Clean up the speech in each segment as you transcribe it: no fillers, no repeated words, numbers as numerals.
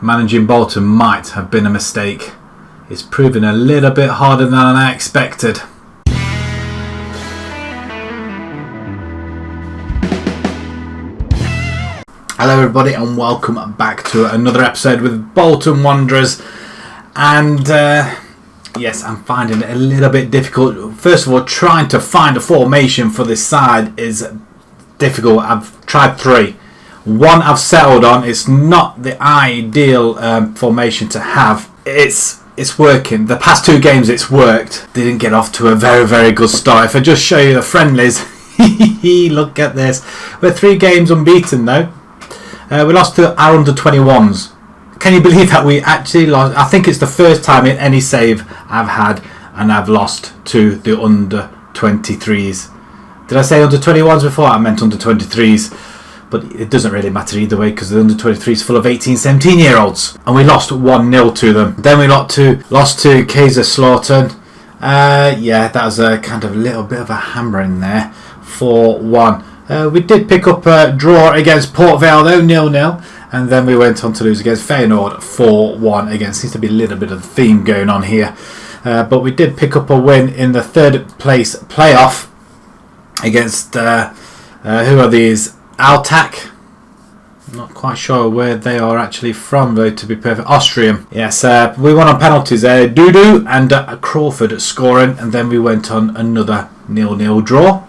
Managing Bolton might have been a mistake. It's proven a little bit harder than I expected. Hello everybody and welcome back to another episode with Bolton Wanderers. And yes, I'm finding it a little bit difficult. First of all, trying to find a formation for this side is difficult. I've tried three. One I've settled on. It's not the ideal formation to have. It's working. The past two games it's worked. Didn't get off to a very good start. If I just show you the friendlies, look at this. We're 3 games unbeaten though. We lost to our under-21s. Can you believe that we actually lost? I think it's the first time in any save I've had and I've lost to the under-23s. Did I say under-21s before? I meant under-23s. But it doesn't really matter either way because the under-23 is full of 18, 17-year-olds. And we lost 1-0 to them. Then we lost to Kaiserslautern. Yeah, that was a kind of little bit of a hammering there. 4-1. We did pick up a draw against Port Vale though, 0-0. And then we went on to lose against Feyenoord 4-1. Again, seems to be a little bit of a theme going on here. But we did pick up a win in the 3rd place playoff against, who are these? Altac. I'm not quite sure where they are actually from though, to be perfect. Austrian. Yes, we won on penalties there. Dudu and Crawford scoring. And then we went on another 0-0 draw.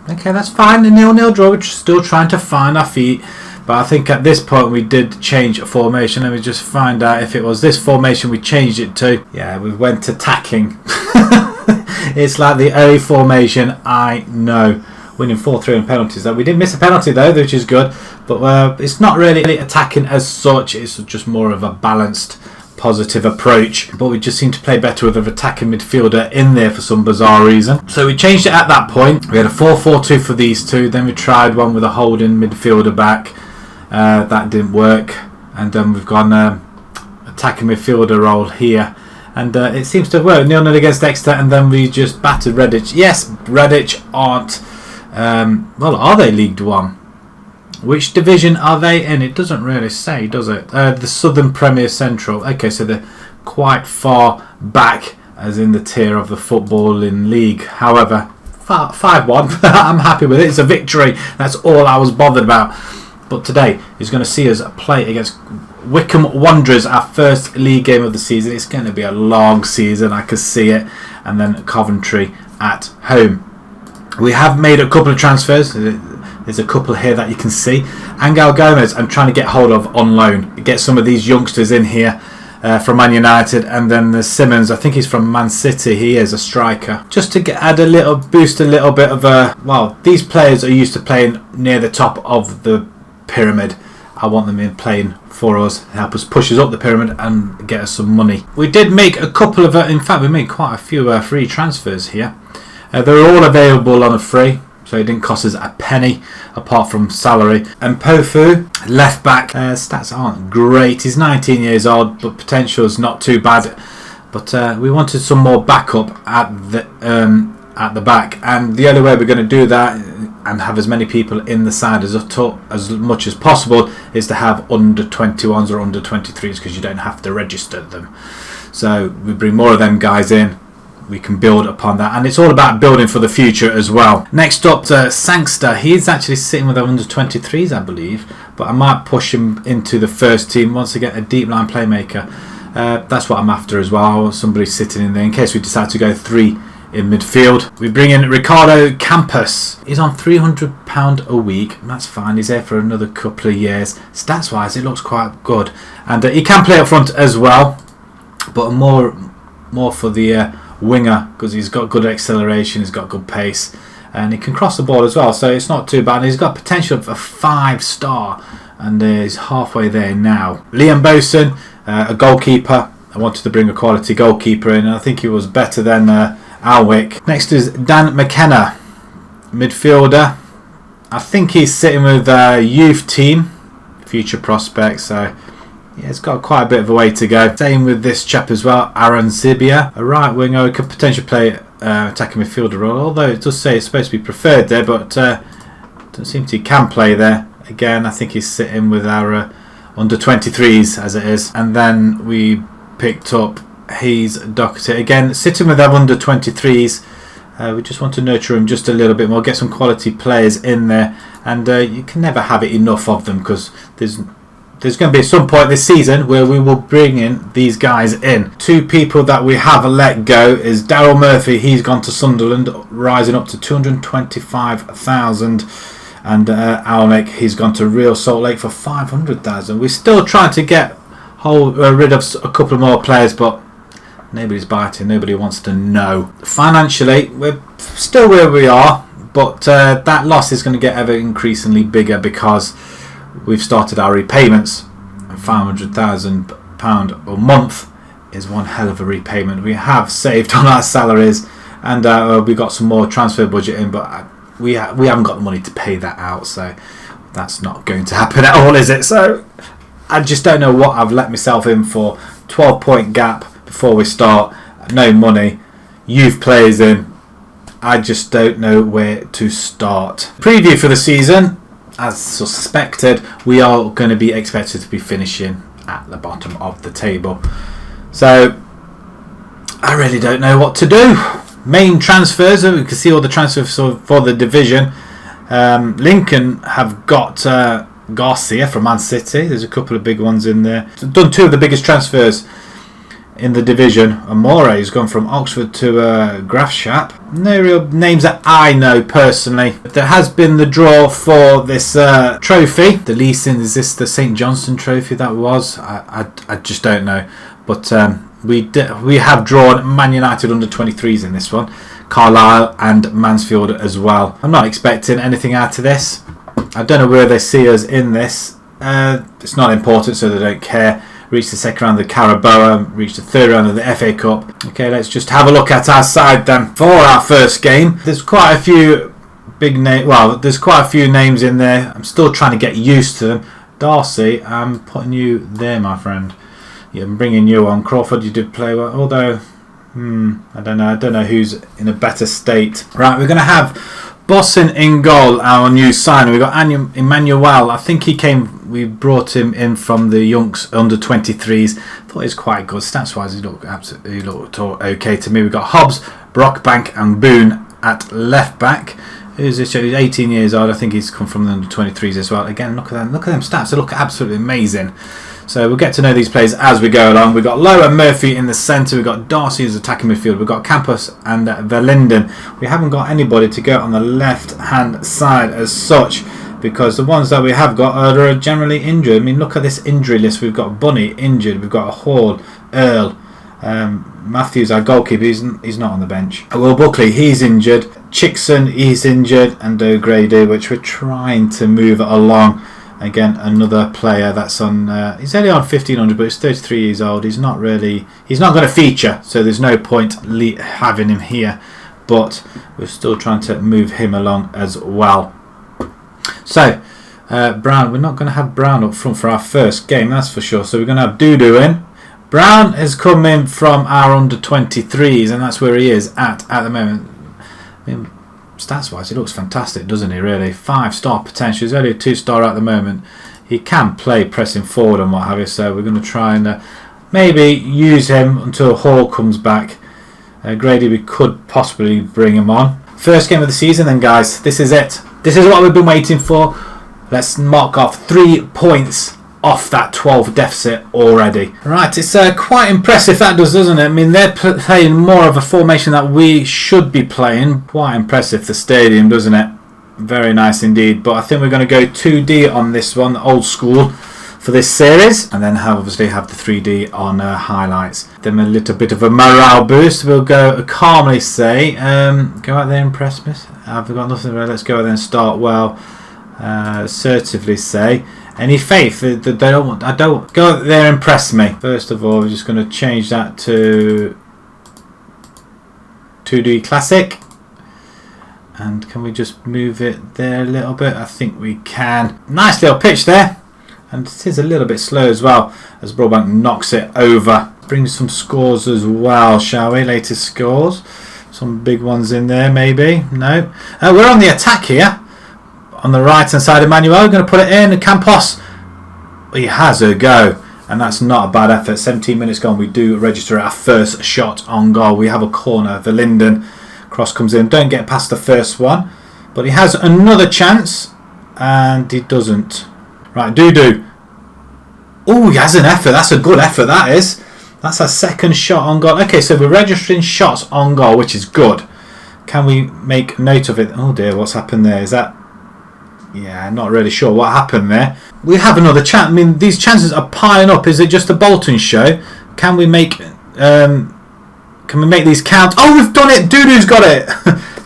Okay, that's fine. A 0-0 draw. We're still trying to find our feet. But I think at this point we did change a formation. Let me just find out if it was this formation we changed it to. Yeah, we went attacking. It's like the early formation I know. Winning 4-3 on penalties. We did miss a penalty though, which is good. But it's not really attacking as such. It's just more of a balanced, positive approach. But we just seem to play better with an attacking midfielder in there for some bizarre reason. So we changed it at that point. We had a 4-4-2 for these two. Then we tried one with a holding midfielder back. That didn't work. And then we've gone attacking midfielder role here. And it seems to work. 0-0 against Exeter. And then we just battered Redditch. Yes, Redditch aren't... well, are they League One? Which division are they in? It doesn't really say, does it? The Southern Premier Central. Okay, so they're quite far back as in the tier of the footballing league. However, 5-1. I'm happy with it. It's a victory. That's all I was bothered about. But today is going to see us play against Wickham Wanderers, our first league game of the season. It's going to be a long season, I can see it. And then Coventry at home. We have made a couple of transfers. There's a couple here that you can see. Angel Gomez I'm trying to get hold of on loan. Get some of these youngsters in here from Man United. And then there's Simmons. I think he's from Man City. He is a striker. Just to add a little boost, a little bit of a... Well, these players are used to playing near the top of the pyramid. I want them in playing for us, help us push us up the pyramid and get us some money. We did make a couple of... in fact, we made quite a few free transfers here. They're all available on a free, so it didn't cost us a penny apart from salary. And Pofu, left back, stats aren't great. He's 19 years old, but potential is not too bad. But we wanted some more backup at the back, and the only way we're going to do that and have as many people in the side as much as possible is to have under 21s or under 23s, because you don't have to register them. So we bring more of them guys in. We can build upon that, and it's all about building for the future as well. Next up, Sangster. He's actually sitting with our under 23s, I believe, but I might push him into the first team once again. A deep line playmaker. That's what I'm after as well. I want somebody sitting in there in case we decide to go 3 in midfield. We bring in Ricardo Campos. He's on £300 a week. That's fine. He's there for another couple of years. Stats wise, it looks quite good, and he can play up front as well, but more for the winger, because he's got good acceleration, he's got good pace, and he can cross the ball as well, so it's not too bad. And he's got potential of a 5-star, and he's halfway there now. Liam Boson, a goalkeeper. I wanted to bring a quality goalkeeper in, and I think he was better than Alwick. Next is Dan McKenna, midfielder. I think he's sitting with a youth team, future prospects, so yeah, it's got quite a bit of a way to go. Same with this chap as well, Aaron Zibia, a right winger who could potentially play attacking midfielder role, although it does say it's supposed to be preferred there, but doesn't seem to he can play there. Again, I think he's sitting with our under 23s as it is. And then we picked up Hayes Doherty again, sitting with them under 23s. We just want to nurture them just a little bit more, get some quality players in there, and you can never have it enough of them, because there's going to be some point this season where we will bring in these guys in. Two people that we have let go is Daryl Murphy. He's gone to Sunderland, rising up to 225,000, and Alnick, he's gone to Real Salt Lake for 500,000. We're still trying to get rid of a couple more players, but nobody's biting. Nobody wants to know. Financially, we're still where we are, but that loss is going to get ever increasingly bigger because we've started our repayments. £500,000 a month is one hell of a repayment. We have saved on our salaries, and we got some more transfer budget in, but we haven't got the money to pay that out, so that's not going to happen at all, is it? So I just don't know what I've let myself in for. 12-point gap before we start, no money, youth players in. I just don't know where to start. Preview for the season, as suspected, we are going to be expected to be finishing at the bottom of the table. So I really don't know what to do. Main transfers, we can see all the transfers for the division. Lincoln have got Garcia from Man City. There's a couple of big ones in there. Done two of the biggest transfers in the division. Amore has gone from Oxford to Grafschap. No real names that I know personally. There has been the draw for this trophy. The leasing, is this the St Johnstone trophy that was? I just don't know. But we have drawn Man United under 23s in this one. Carlisle and Mansfield as well. I'm not expecting anything out of this. I don't know where they see us in this. It's not important, so they don't care. Reached the second round of the Carabao, reached the third round of the FA Cup. Okay, let's just have a look at our side then. For our first game, there's quite a few big names. Well, there's quite a few names in there. I'm still trying to get used to them. Darcy, I'm putting you there, my friend. Yeah, I'm bringing you on. Crawford, you did play well, although I don't know who's in a better state. Right, we're going to have Bolton in goal, our new signing. We've got Emmanuel. I think we brought him in from the Youngs under 23s. Thought he was quite good. Stats wise, he looked okay to me. We've got Hobbs, Brockbank and Boone at left back. Who's this? He's 18 years old. I think he's come from the under 23s as well. Again, look at them stats. They look absolutely amazing. So we'll get to know these players as we go along. We've got Lowe and Murphy in the centre. We've got Darcy as attacking midfield. We've got Campos and Verlinden. We haven't got anybody to go on the left-hand side as such, because the ones that we have got are generally injured. I mean, look at this injury list. We've got Bunny injured. We've got Hall, Earl, Matthews, our goalkeeper. He's not on the bench. Will Buckley, he's injured. Chickson, he's injured. And O'Grady, which we're trying to move along. Again, another player that's on. He's only on 1500, but he's 33 years old. He's not going to feature, so there's no point having him here. But we're still trying to move him along as well. So Brown, we're not going to have Brown up front for our first game, that's for sure. So we're going to have Dudu in. Brown has come in from our under 23s, and that's where he is at the moment. I mean, stats wise, he looks fantastic, doesn't he, really? 5-star potential. He's only a 2-star at the moment. He can play pressing forward and what have you, so we're going to try and maybe use him until Hall comes back. Grady, we could possibly bring him on. First game of the season then, guys. This is it. This is what we've been waiting for. Let's mark off 3 points off that 12 deficit already. Right, it's quite impressive that does, doesn't it? I mean, they're playing more of a formation that we should be playing. Quite impressive, the stadium, doesn't it? Very nice indeed. But I think we're going to go 2D on this one, old school, for this series, and then obviously have the 3D on highlights. Then a little bit of a morale boost. We'll go calmly say, go out there and impress me. I've got nothing. Let's go out there and start well. Assertively say, any faith that they don't want. I don't go out there and impress me. First of all, we're just going to change that to 2D Classic. And can we just move it there a little bit? I think we can. Nice little pitch there. And it is a little bit slow as well as Broadbank knocks it over. Bring some scores as well, shall we? Latest scores. Some big ones in there, maybe. No. We're on the attack here. On the right hand side, Emmanuel. We're going to put it in. Campos. He has a go. And that's not a bad effort. 17 minutes gone, we do register our first shot on goal. We have a corner. Verlinden, cross comes in. Don't get past the first one. But he has another chance. And he doesn't. Right, Dudu. Oh, he has an effort. That's a good effort, that is. That's our second shot on goal. Okay, so we're registering shots on goal, which is good. Can we make note of it? Oh dear, what's happened there? Is that... Yeah, not really sure what happened there. We have another chance. I mean, these chances are piling up. Is it just a Bolton show? Can we make these count? Oh, we've done it! Dudu's got it!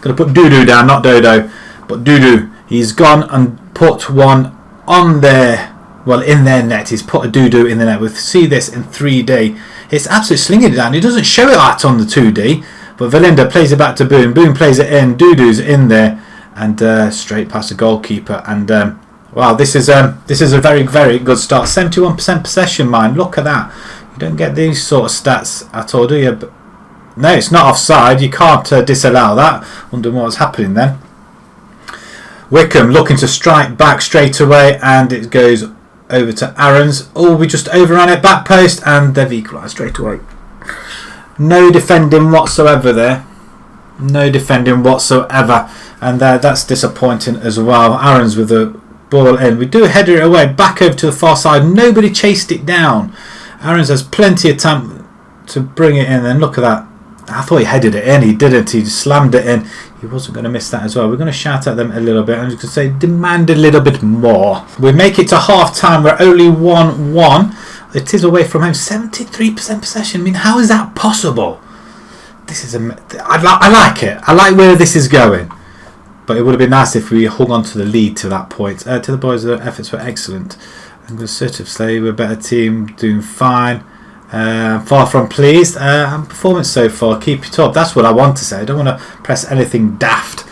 Gotta put Dudu down, not Dodo. But Dudu, he's gone and put one on there. Well, in their net. He's put a Dudu in the net. We'll see this in 3D. It's absolutely slinging it down. He doesn't show it out on the 2D. But Verlinden plays it back to Boone. Boone plays it in. Dudu's in there. And straight past the goalkeeper. And wow, this is a very, very good start. 71% possession, mind. Look at that. You don't get these sort of stats at all, do you? But no, it's not offside. You can't disallow that. Wondering what was happening then. Wickham looking to strike back straight away, and it goes over to Aaron's. Oh, we just overran it, back post, and they've equalised straight away. No defending whatsoever there. No defending whatsoever. And that's disappointing as well. Aaron's with the ball in. We do header it away, back over to the far side. Nobody chased it down. Aaron's has plenty of time to bring it in. And look at that. I thought he headed it in. He didn't. He slammed it in. He wasn't going to miss that as well. We're going to shout at them a little bit. I'm just going to say demand a little bit more. We make it to half time. We're only 1-1. It is away from home. 73% possession. I mean, how is that possible? This is I like it. I like where this is going. But it would have been nice if we hung on to the lead to that point. To the boys, their efforts were excellent. I'm going to sort of say we're a better team, doing fine. Far from pleased. Performance so far, keep it up. That's what I want to say. I don't want to press anything daft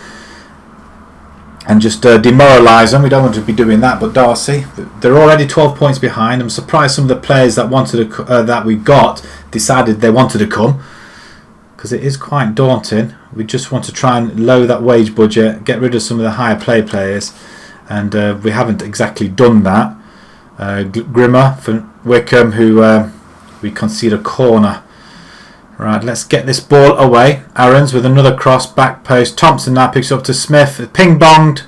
and just demoralise them. We don't want to be doing that. But Darcy, they're already 12 points behind. I'm surprised some of the players that wanted that we got decided they wanted to come, because it is quite daunting. We just want to try and lower that wage budget, get rid of some of the higher players, and we haven't exactly done that. Grimmer for Wickham, who we concede a corner. Right, let's get this ball away. Aaron's with another cross, back post. Thompson now picks up to Smith. Ping-ponged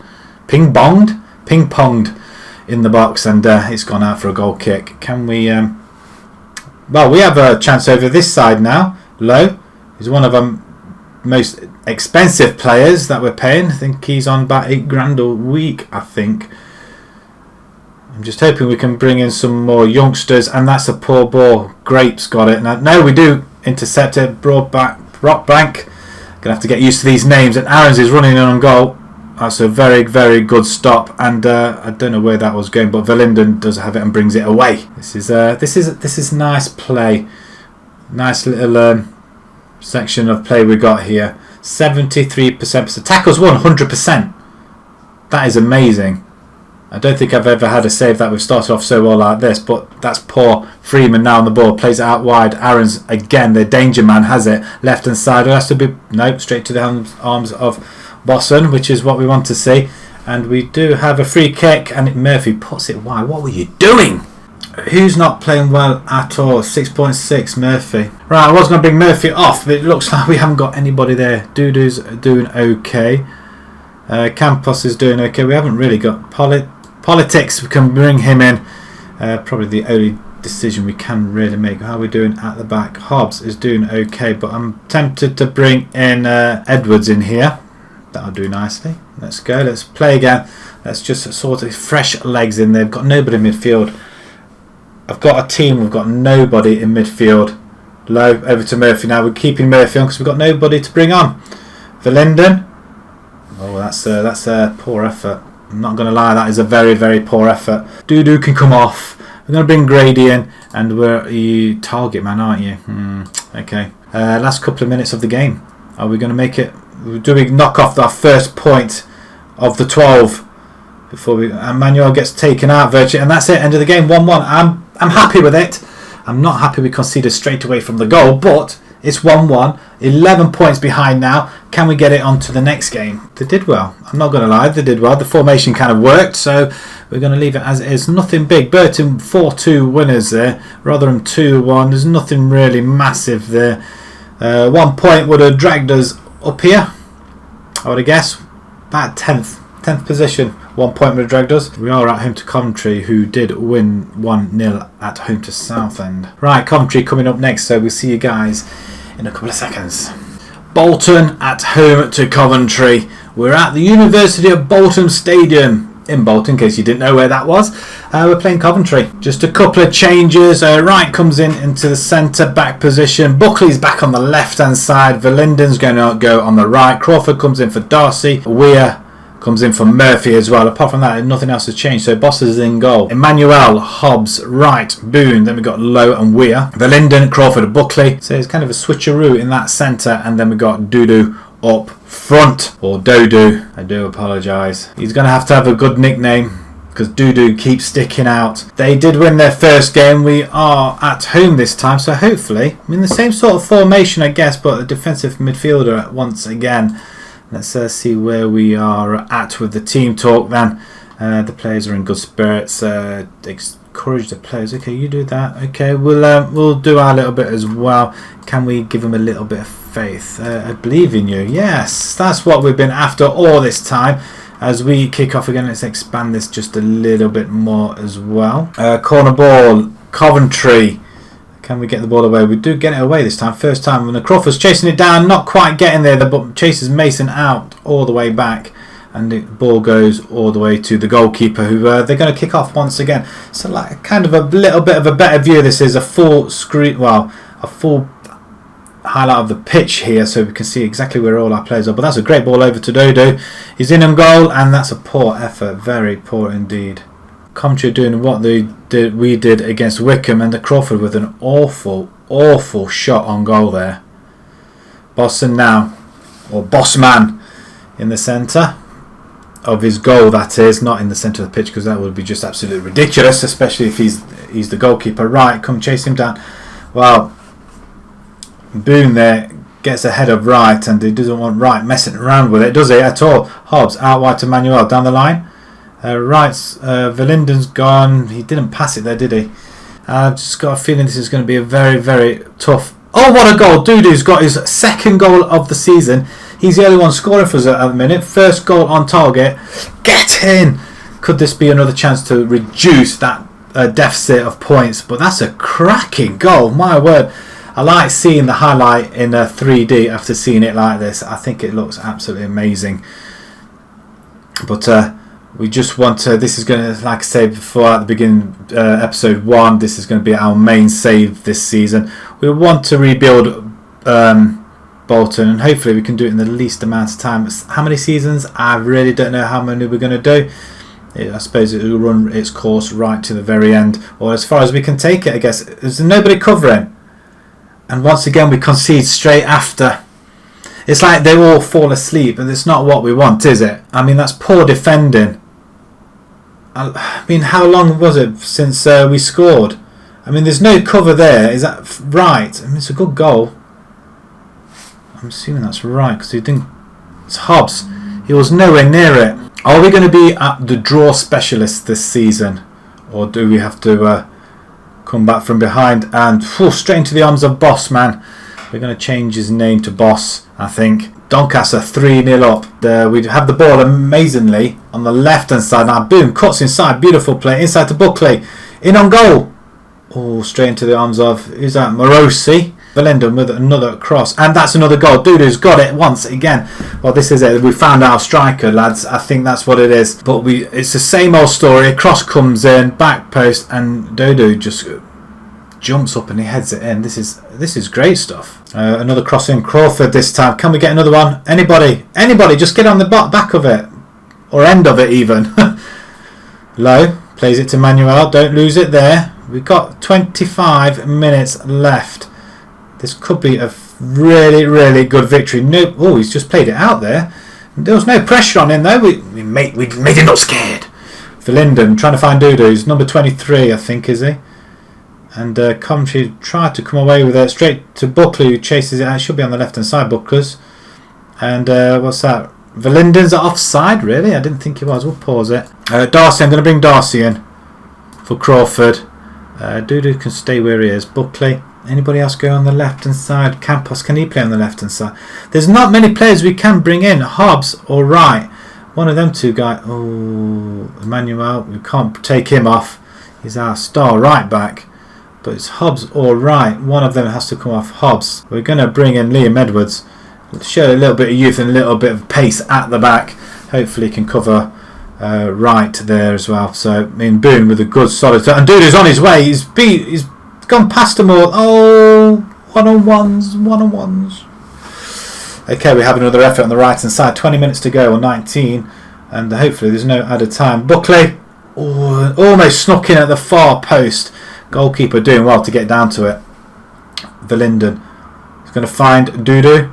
in the box, and it's gone out for a goal kick. Can we... well, we have a chance over this side now. Lowe is one of our most expensive players that we're paying. I think he's on about $8,000 a week, I think. I'm just hoping we can bring in some more youngsters, and that's a poor ball. Grapes got it. No, we do intercept it. Rockbank. Gonna have to get used to these names. And Aaron's is running in on goal. That's a very, very good stop. And I don't know where that was going, but Verlinden does have it and brings it away. This is nice play. Nice little section of play we got here. 73%. Tackles 100%. That is amazing. I don't think I've ever had a save that we've started off so well like this, but that's poor. Freeman now on the ball, plays it out wide. Aaron's again, the danger man, has it. Left hand side, it has to be, nope, straight to the arms of Boston, which is what we want to see. And we do have a free kick, and Murphy puts it wide. What were you doing? Who's not playing well at all? 6.6, Murphy. Right, I was going to bring Murphy off, but it looks like we haven't got anybody there. Dudu's doing okay. Campos is doing okay. We haven't really got Politics. We can bring him in. Probably the only decision we can really make. How are we doing at the back? Hobbs is doing okay, but I'm tempted to bring in Edwards in here. That'll do nicely. Let's go. Let's play again. Let's just sort of fresh legs in there. We've got nobody in midfield. I've got a team. We've got nobody in midfield. Low over to Murphy now. We're keeping Murphy on because we've got nobody to bring on. Verlinden. Oh, that's a poor effort. I'm not going to lie, that is a very, very poor effort. Dudu can come off. We're going to bring Grady in, and we're you target man, aren't you? Okay. Last couple of minutes of the game. Are we going to make it? Do we knock off our first point of the 12 before Manuel gets taken out virtually, and that's it. End of the game, 1-1. I'm happy with it. I'm not happy we conceded straight away from the goal, but It's 1-1. 11 points behind now. Can we get it on to the next game? They did well. I'm not going to lie. They did well. The formation kind of worked. So we're going to leave it as it is. Nothing big. Bolton 4-2 winners there. Rotherham 2-1. There's nothing really massive there. 1 point would have dragged us up here. I would have guessed. About 10th position. 1 point would have dragged us. We are at home to Coventry, who did win 1-0 at home to Southend. Right, Coventry coming up next. So we'll see you guys in a couple of seconds. Bolton at home to Coventry. We're at the University of Bolton Stadium in Bolton, in case you didn't know where that was. We're playing Coventry. Just a couple of changes. Wright comes into the centre back position. Buckley's back on the left hand side. Verlinden's going to go on the right. Crawford comes in for Darcy. Weir comes in for Murphy as well. Apart from that, nothing else has changed. So Boss is in goal. Emmanuel, Hobbs, Wright, Boone. Then we've got Lowe and Weir. Verlinden, Crawford, Buckley. So it's kind of a switcheroo in that centre. And then we've got Dudu up front. Or Dodu. I do apologise. He's going to have a good nickname, because Dudu keeps sticking out. They did win their first game. We are at home this time. So hopefully, the same sort of formation, I guess, but a defensive midfielder once again. Let's see where we are at with the team talk then. The players are in good spirits. Encourage the players. Okay, you do that. Okay, we'll do our little bit as well. Can we give them a little bit of faith? I believe in you. Yes, that's what we've been after all this time. As we kick off again, let's expand this just a little bit more as well. Corner ball, Coventry. Can we get the ball away? We do get it away this time. First time when Crawford's chasing it down, not quite getting there. The chases Mason out all the way back, and the ball goes all the way to the goalkeeper, who they're going to kick off once again. So like kind of a little bit of a better view. This is a full screen, well, a full highlight of the pitch here, so we can see exactly where all our players are. But that's a great ball over to Dodo. He's in on goal, and that's a poor effort. Very poor indeed. Coventry doing what we did against Wickham, and the Crawford with an awful shot on goal there. Boston now, or Bossman, in the centre of his goal, that is, not in the centre of the pitch, because that would be just absolutely ridiculous, especially if he's the goalkeeper. Right, come chase him down. Well, Boone there gets ahead of Wright, and he doesn't want Wright messing around with it, does he, at all? Hobbs out wide to Manuel down the line. Wright's Verlinden's gone. He didn't pass it there, did he? I've just got a feeling this is going to be a very, very tough. Oh, what a goal! Dudu's got his second goal of the season. He's the only one scoring for us at the minute. First goal on target. Get in! Could this be another chance to reduce that deficit of points? But that's a cracking goal, my word. I like seeing the highlight in 3D after seeing it like this. I think it looks absolutely amazing. But we just want to, this is going to, like I said before at the beginning, episode 1, this is going to be our main save this season. We want to rebuild Bolton, and hopefully we can do it in the least amount of time. How many seasons? I really don't know how many we're going to do. I suppose it will run its course right to the very end, or as far as we can take it, I guess. There's nobody covering. And once again we concede straight after. It's like they all fall asleep, and it's not what we want, is it? I mean, that's poor defending. I mean, how long was it since we scored? I mean, there's no cover there. Is that right? I mean, it's a good goal. I'm assuming that's right, because he didn't. It's Hobbs. He was nowhere near it. Are we going to be at the draw specialist this season, or do we have to come back from behind and straight into the arms of Boss, man? We're going to change his name to Boss, I think. Doncaster 3-0 up. We have the ball amazingly on the left hand side. Now Boom cuts inside. Beautiful play. Inside to Buckley. In on goal. Oh, straight into the arms of, who's that? Morosi. Verlinden with another cross. And that's another goal. Dudu's got it once again. Well, this is it. We found our striker, lads. I think that's what it is. But it's the same old story. A cross comes in. Back post. And Dudu just jumps up and he heads it in. This is great stuff. Another cross in. Crawford this time. Can we get another one? Anybody, just get on the back of it, or end of it even. Low plays it to Manuel. Don't lose it there. We've got 25 minutes left. This could be a really, really good victory. No, oh, he's just played it out there. There was no pressure on him though. We made him not scared. Verlinden trying to find Dudu. He's number 23, I think, is he? And Coventry tried to come away with it straight to Buckley, who chases it out. It should be on the left hand side, Bucklers. And what's that? Verlinden's offside, really? I didn't think he was. We'll pause it. Darcy, I'm going to bring Darcy in for Crawford. Dudu can stay where he is. Buckley. Anybody else go on the left hand side? Campos, can he play on the left hand side? There's not many players we can bring in. Hobbs or Wright. One of them two guys. Oh, Emmanuel. We can't take him off. He's our star right back. But it's Hobbs or Wright. One of them has to come off. Hobbs. We're going to bring in Liam Edwards. Show a little bit of youth and a little bit of pace at the back. Hopefully he can cover Wright there as well. So, I mean, Boone with a good solid... And dude is on his way. He's gone past them all. Oh, one-on-ones. Okay, we have another effort on the right hand side. 20 minutes to go, or 19. And hopefully there's no added time. Buckley. Oh, almost snuck in at the far post. Goalkeeper doing well to get down to it. Verlinden. He's going to find Dudu.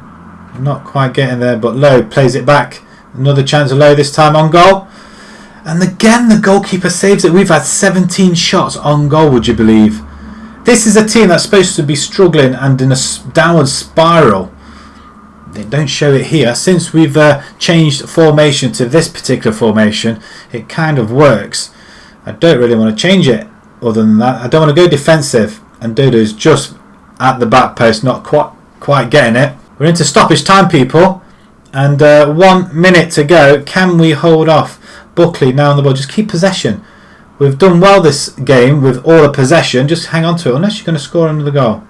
Not quite getting there, but Lowe plays it back. Another chance of Lowe, this time on goal. And again, the goalkeeper saves it. We've had 17 shots on goal, would you believe? This is a team that's supposed to be struggling and in a downward spiral. They don't show it here. Since we've changed formation to this particular formation, it kind of works. I don't really want to change it other than that. I don't want to go defensive. And Dudu's just at the back post, not quite getting it. We're into stoppage time, people, and 1 minute to go. Can we hold off? Buckley now on the ball. Just keep possession. We've done well this game with all the possession. Just hang on to it unless you're going to score another goal.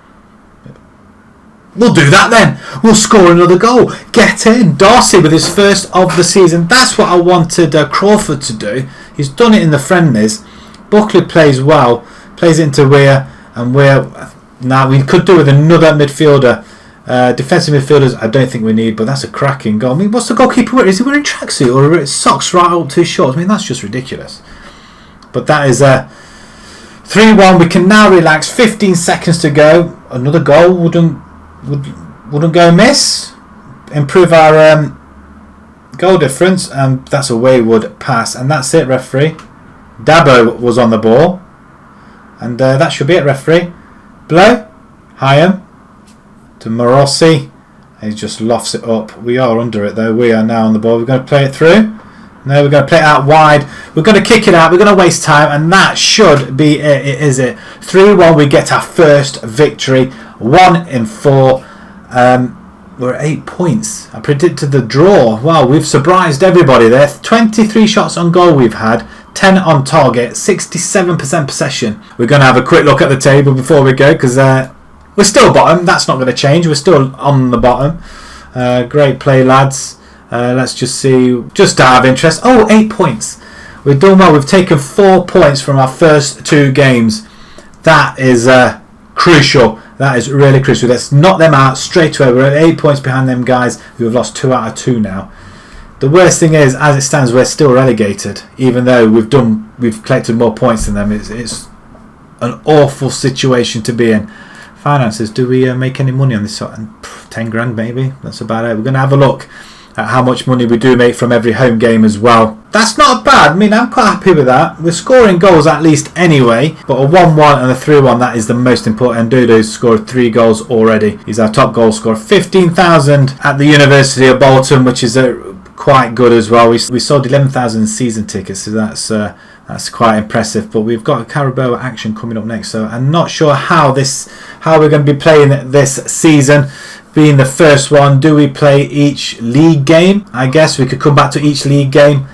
We'll do that then. We'll score another goal. Get in. Darcy with his first of the season. That's what I wanted Crawford to do. He's done it in the friendlies. Buckley plays well. Plays it into Weir. And Weir... Now we could do with another midfielder. Defensive midfielders I don't think we need, but that's a cracking goal. I mean, what's the goalkeeper wearing? Is he wearing tracksuit or socks right up to his shorts? I mean, that's just ridiculous. But that is 3-1. We can now relax. 15 seconds to go. Another goal wouldn't go amiss. Improve our goal difference, and that's a wayward pass. And that's it, referee. Dabo was on the ball, and that should be it, referee. Blow. Hyam. To Morossi. He just lofts it up. We are under it though. We are now on the ball. We're going to play it through. No, we're going to play it out wide. We're going to kick it out. We're going to waste time, and that should be it. It is it. 3-1. We get our first victory. 1 in 4. We're at 8 points. I predicted the draw. Wow, we've surprised everybody there. 23 shots on goal we've had. 10 on target. 67% possession. We're going to have a quick look at the table before we go, because we're still bottom. That's not going to change. We're still on the bottom. Great play, lads. Let's just see. Just out of interest. Oh, 8 points. We've done well. We've taken 4 points from our first 2 games. That is crucial. That is really crucial. Let's knock them out straight away. We're at 8 points behind them guys who have lost 2 out of 2 now. The worst thing is, as it stands, we're still relegated. Even though we've collected more points than them. It's an awful situation to be in. Finances, do we make any money on this? 10 grand maybe, that's about it. We're going to have a look at how much money we do make from every home game as well. That's not bad. I mean, I'm quite happy with that. We're scoring goals at least anyway, but a 1-1 and a 3-1, that is the most important. Dudu's scored 3 goals already. He's our top goal scorer. 15,000 at the University of Bolton, which is quite good as well. We sold 11,000 season tickets, so that's quite impressive. But we've got a Carabao action coming up next, so I'm not sure how we're going to be playing this season. Being the first one, do we play each league game? I guess we could come back to each league game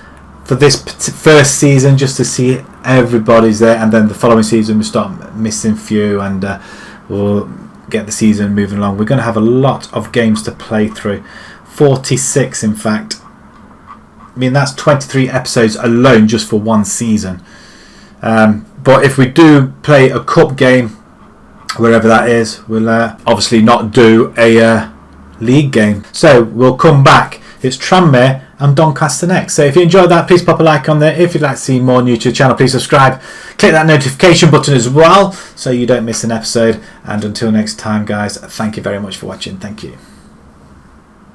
for this first season just to see everybody's there, and then the following season we start missing few, and we'll get the season moving along. We're going to have a lot of games to play through. 46 in fact. I mean, that's 23 episodes alone just for one season. But if we do play a cup game, wherever that is, we'll obviously not do a league game. So we'll come back. It's Tranmere and Doncaster next. So if you enjoyed that, please pop a like on there. If you'd like to see more new to the channel, please subscribe. Click that notification button as well so you don't miss an episode. And until next time, guys, thank you very much for watching. Thank you.